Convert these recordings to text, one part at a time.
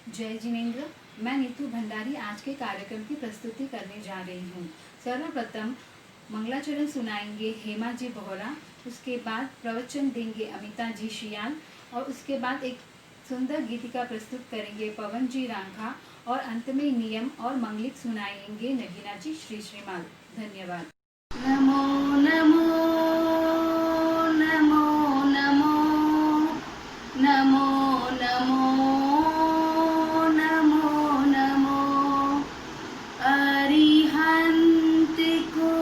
जय जिनेन्द्र। मैं नीतू भंडारी आज के कार्यक्रम की प्रस्तुति करने जा रही हूँ। सर्वप्रथम मंगलाचरण सुनाएंगे हेमा जी बोहरा, उसके बाद प्रवचन देंगे अमिता जी शियाल और उसके बाद एक सुंदर गीतिका प्रस्तुत करेंगे पवन जी रांखा और अंत में नियम और मंगलिक सुनाएंगे नगीना जी श्री श्रीमाल। धन्यवाद। नमो नमो नमो नमो नमो नमो नमो नमो अरिहंत को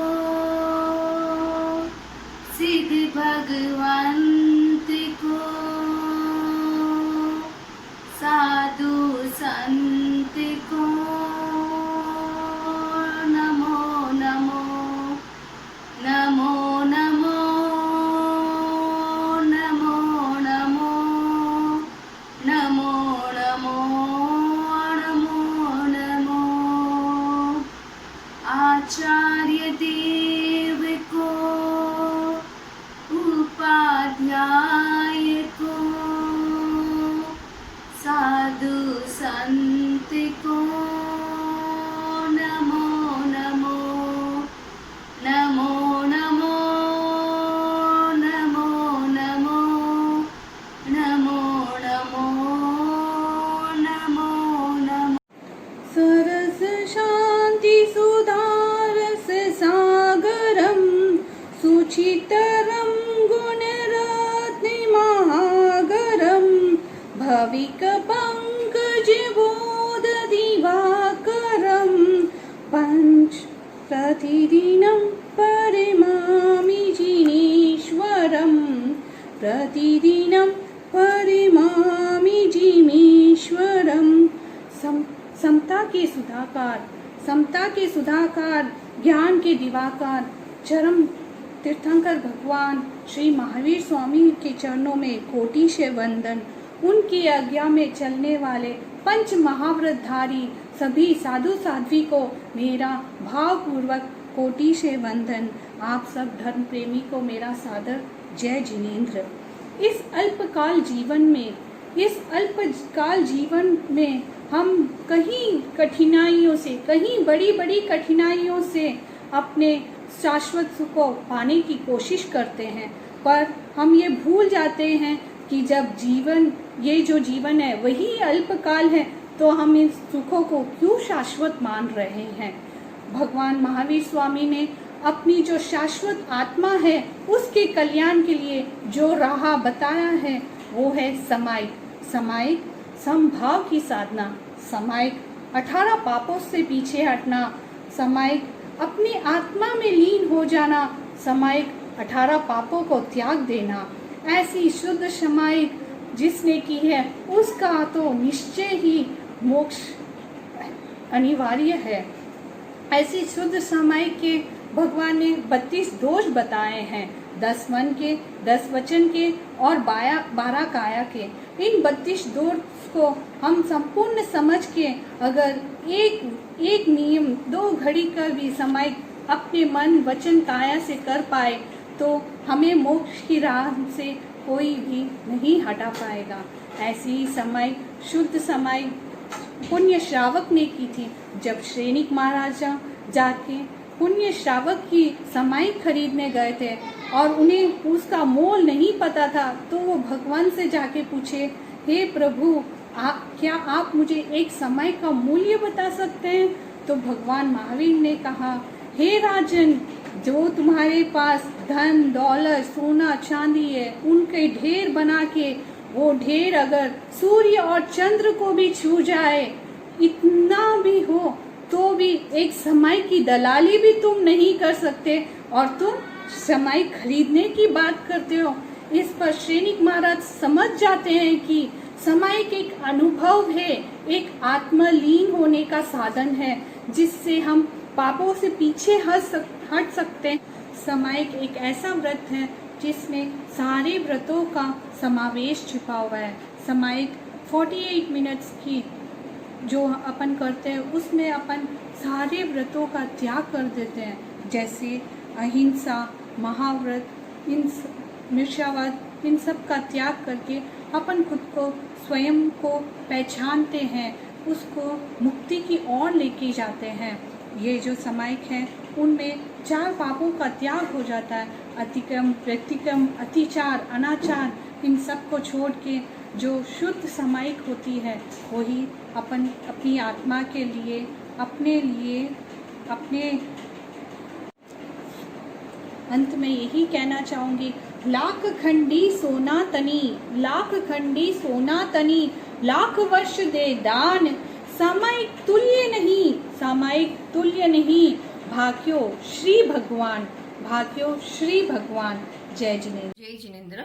सिद्ध भगवंत को साधु संत को नमो नमो नमो नमो नमो नमो नमो नमो नमो नमो आचार्य देव को उपाध्याय को साधु संत को नमो नमो नमो नमो नमो नमो नमो नमो नमो नमो सरस शांति सुधारस सागरम सुचितरम गुणरत्न महागरम भविक पंकज बोध दिवाकरम पंच प्रतिदिनं परिमामि जिनेश्वरं प्रतिदिनं परिमामि जिनेश्वरं समता के सुधाकार ज्ञान के दिवाकर चरम तीर्थंकर भगवान श्री महावीर स्वामी के चरणों में कोटि से वंदन। उनकी आज्ञा में चलने वाले पंच महाव्रतधारी सभी साधु साध्वी को मेरा भावपूर्वक कोटि से वंदन। आप सब धर्म प्रेमी को मेरा सादर जय जिनेन्द्र। इस अल्पकाल जीवन में हम कहीं बड़ी बड़ी कठिनाइयों से अपने शाश्वत सुख को पाने की कोशिश करते हैं, पर हम ये भूल जाते हैं कि जब ये जो जीवन है वही अल्पकाल है, तो हम इन सुखों को क्यों शाश्वत मान रहे हैं। भगवान महावीर स्वामी ने अपनी जो शाश्वत आत्मा है उसके कल्याण के लिए जो राह बताया है वो है समायिक समभाव की साधना, समायिक 18 पापों से पीछे हटना, समायिक अपनी आत्मा में लीन हो जाना, समायिक 18 पापों को त्याग देना। ऐसी शुद्ध समायिक जिसने की है उसका तो निश्चय ही मोक्ष अनिवार्य है। ऐसी शुद्ध समायिक के भगवान ने 32 दोष बताए हैं, 10 मन के, 10 वचन के और 12 काया के। इन 32 दोष को हम संपूर्ण समझ के अगर एक नियम 2 घड़ी का भी समायिक अपने मन वचन काया से कर पाए तो हमें मोक्ष की राह से कोई भी नहीं हटा पाएगा। ऐसी समायिक शुद्ध समायिक पुण्य श्रावक ने की थी। जब श्रेनिक महाराजा जाके पुण्य श्रावक की समायिक खरीदने गए थे और उन्हें उसका मोल नहीं पता था, तो वो भगवान से जाके पूछे, हे प्रभु, क्या आप मुझे एक समायिक का मूल्य बता सकते हैं। तो भगवान महावीर ने कहा, हे राजन, जो तुम्हारे पास धन दौलत सोना चांदी है उनके ढेर बना के वो ढेर अगर सूर्य और चंद्र को भी छू जाए, इतना भी हो तो भी एक समायिक की दलाली भी तुम नहीं कर सकते और तुम समायिक खरीदने की बात करते हो। इस पर श्रेनिक महाराज समझ जाते हैं कि समायिक एक अनुभव है, एक आत्मलीन होने का साधन है जिससे हम पापों से पीछे हट सकते हैं। समायिक एक ऐसा व्रत है जिसमें सारे व्रतों का समावेश छिपा हुआ है। समायिक 48 मिनट्स की जो अपन करते हैं उसमें अपन सारे व्रतों का त्याग कर देते हैं, जैसे अहिंसा, महाव्रत, मिर्जावाद इन सब का त्याग करके अपन खुद को स्वयं को पहचानते हैं, उसको मुक्ति की ओर लेके जाते हैं। ये जो सामायिक है उनमें 4 पापों का त्याग हो जाता है। अतिक्रम, व्यतिक्रम, अतिचार, अनाचार, इन सब को छोड़ के जो शुद्ध सामायिक होती है वही अपन अपनी आत्मा के लिए, अपने अंत में यही कहना चाहूँगी, लाख खंडी सोना तनी, लाख खंडी सोना तनी, लाख वर्ष दे दान, सामायिक तुल्य नहीं, सामायिक तुल्य नहीं, भाग्यो श्री भगवान, भाग्यो श्री भगवान। जय जिनेन्द्र। जय जिनेन्द्र।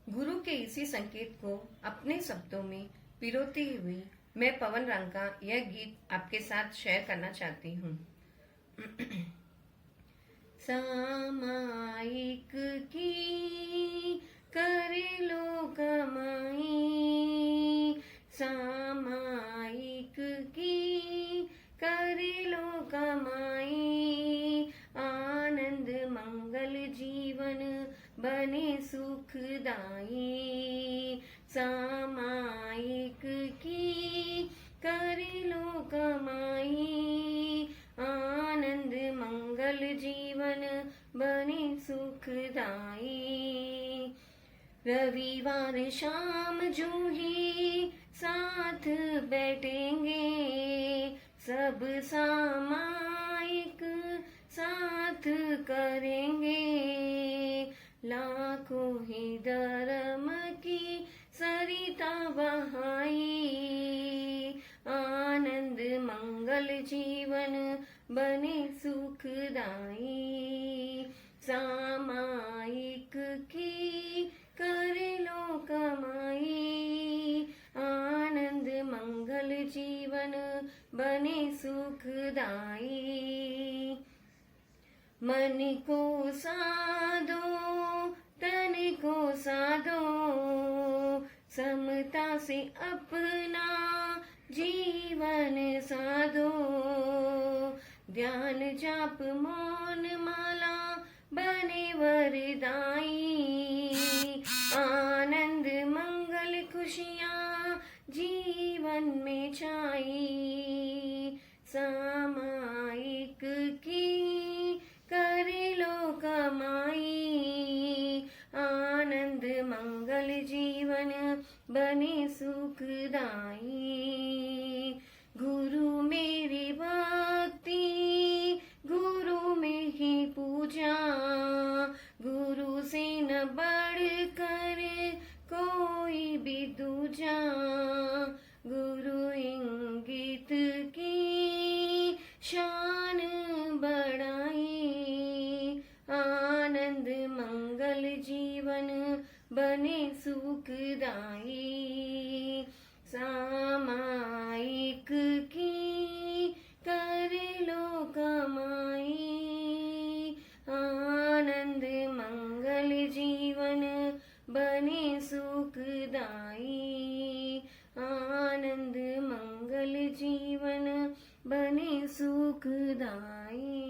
गुरु के इसी संकेत को अपने शब्दों में पिरोती हुई मैं पवन रंग का यह गीत आपके साथ शेयर करना चाहती हूँ। सामायिक की कर लो कमाई, सामायिक की कर लो कमाई, आनंद मंगल जीवन बने सुखदाई, सामायिक की कर लो कमाई, आनंद मंगल जीवन बने सुखदाई। रविवार शाम जूही साथ बैठेंगे, सब सामायिक साथ करेंगे, लाखों ही धर्म की सरिता बहाई, आनंद मंगल जीवन बने सुखदाई, सामायिक की कर लो कमाई, आनंद मंगल जीवन बने सुखदाई। मन को साधो तन को साधो, समता से अपना जीवन साधो, ध्यान जाप मौन माला बने वरदाई, आनंद मंगल खुशियाँ जीवन में छाई, सामायिक की कर लो कमाई, आनंद मंगल जीवन बने सुखदाई। गुरु मेरी भक्ति, गुरु में ही पूजा, गुरु से न बढ़कर कोई भी दूजा, गुरु इंगित की शान बढ़ाई, आनंद मंगल जीवन बने सुखदाई, सामायिक की कर लो कमाई, आनंद मंगल जीवन बने सुखदाई, आनंद मंगल जीवन बने सुखदाई।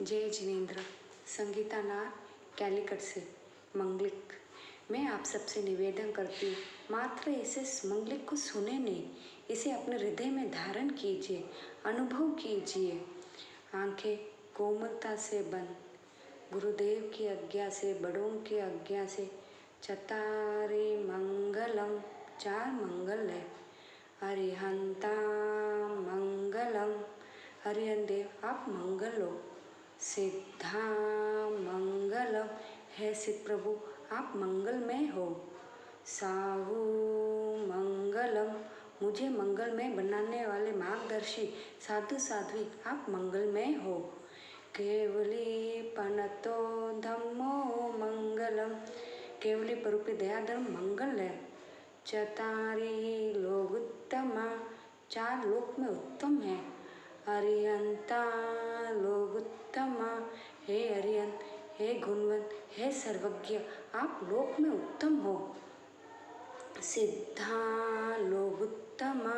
जय जिनेन्द्र। संगीता नार, कैलिकट से मंगलिक। मैं आप सबसे निवेदन करती हूँ, मात्र इस मंगलिक को सुने नहीं, इसे अपने हृदय में धारण कीजिए, अनुभव कीजिए। आंखें कोमलता से बंद, गुरुदेव की आज्ञा से, बड़ों की आज्ञा से। चतारी मंगलम, 4 मंगल है। अरिहंता मंगलम, हरिहन देव आप मंगल हो। सिद्धा मंगलम, है सिद्ध प्रभु आप मंगलमय हो। साहु मंगलम, मुझे मंगलमय बनाने वाले मार्गदर्शी साधु साध्वी आप मंगलमय हो। केवली पनतो धम्मो मंगलम, केवली परूपी दयाधर्म मंगल है। चतारी लोग उत्तमा, 4 लोक में उत्तम है। अरिहंता लोग उत्तमा, हे अरिहंत, हे गुणवंत, हे सर्वज्ञ आप लोक में उत्तम हो। सिद्धा लोग उत्तमा,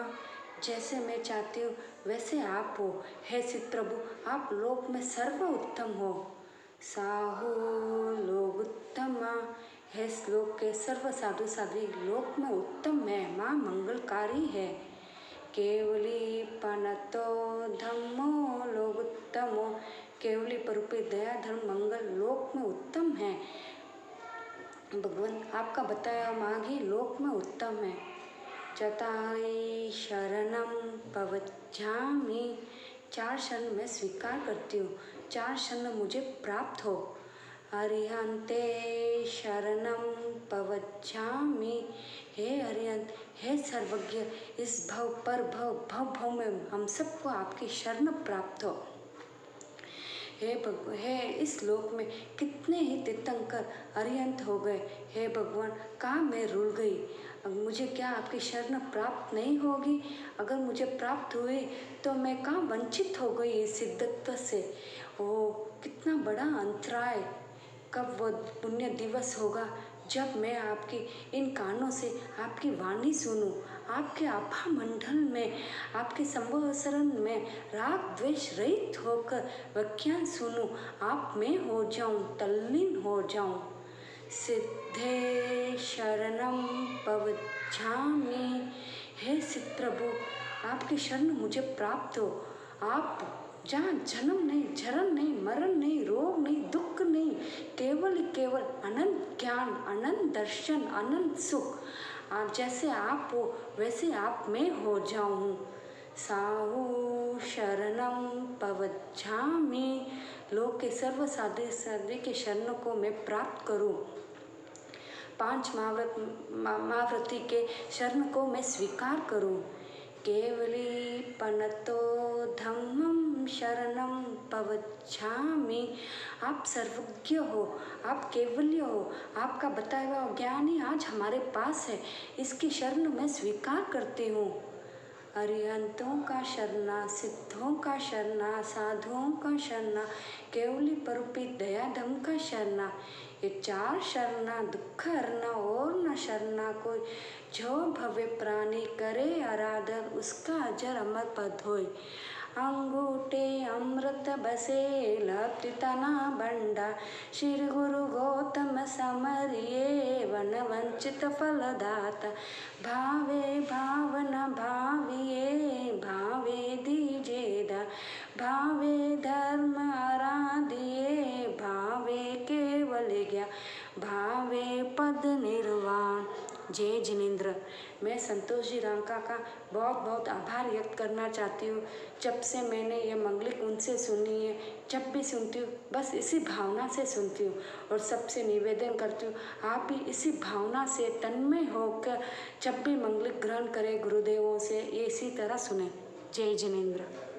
जैसे मैं चाहती हूँ वैसे आप हो। हे सिद्ध प्रभु आप लोक में सर्व उत्तम हो। साहू लोग उत्तमा, है श्लोक के सर्व साधु साध्वी लोक में उत्तम है, माँ मंगलकारी है। केवली पनतो धम्मो लोग उत्तमो, केवली परूपी दया धर्म मंगल लोक में उत्तम है। भगवान आपका बताया मार्ग ही लोक में उत्तम है। चतारी शरणम पवज्जामि, 4 शरण मैं स्वीकार करती हूँ, 4 शरण मुझे प्राप्त हो। अरिहंते शरणम पवज्जामि, हे अरिहंत, हे सर्वज्ञ, इस भव पर भव भव भव में हम सबको आपकी शरण प्राप्त हो। हे इस लोक में कितने ही तीर्थंकर अरिहंत हो गए, हे भगवान कहाँ मैं रुल गई। मुझे क्या आपकी शरण प्राप्त नहीं होगी? अगर मुझे प्राप्त हुई तो मैं कहाँ वंचित हो गई इस सिद्धत्व से। ओ कितना बड़ा अंतराय, कब वो पुण्य दिवस होगा जब मैं आपकी इन कानों से आपकी वाणी सुनूं, आपके आभा मंडल में, आपके संवत्सरण में राग द्वेष रहित होकर व्याख्यान सुनूं, आप में हो जाऊं, तल्लीन हो जाऊं। सिद्धे शरणम पवज्जामि, हे सिद्ध प्रभु आपकी शरण मुझे प्राप्त हो। आप जहाँ जन्म नहीं, झरण नहीं, मरण नहीं, रोग नहीं, दुख नहीं, केवल केवल अनंत ज्ञान, अनंत दर्शन, अनंत सुख। आप जैसे आप हो वैसे आप में हो जाऊँ। साहू शरणम पवज्जामि, लोक के सर्व साधु साध्वी के शरण को मैं प्राप्त करूं। 5 महाव्रती के शरण को मैं स्वीकार करूं। केवली पनतो धम्मम शरणम पवज्जामि, आप सर्वज्ञ हो, आप केवल्य हो, आपका बताया हुआ ज्ञान ही आज हमारे पास है, इसकी शरण मैं स्वीकार करती हूँ। अरिहंतों का शरणा, सिद्धों का शरणा, साधुओं का शरणा, केवली परूपी दया धम का शरणा, ये 4 शरणा दुख हरना और न शरणा कोई। जो भव्य प्राणी करे आराधन, उसका अजर अमर पद होय। अंगूठे अमृत बसे लपटी तना बंडा, श्री गुरु गौतम समरिये वन वंचित फलदाता। भावे भावना भाविये भावे दीजे दा, भावे धर्म आराधिये भावे केवल ज्ञान, भावे पद निर्वाण। जय जिनेंद्र। मैं संतोष जी रांका का बहुत बहुत आभार व्यक्त करना चाहती हूँ। जब से मैंने ये मंगलिक उनसे सुनी है, जब भी सुनती हूँ बस इसी भावना से सुनती हूँ और सबसे निवेदन करती हूँ आप भी इसी भावना से तन्मय होकर जब भी मंगलिक ग्रहण करें गुरुदेवों से, ये इसी तरह सुने। जय जिनेंद्र।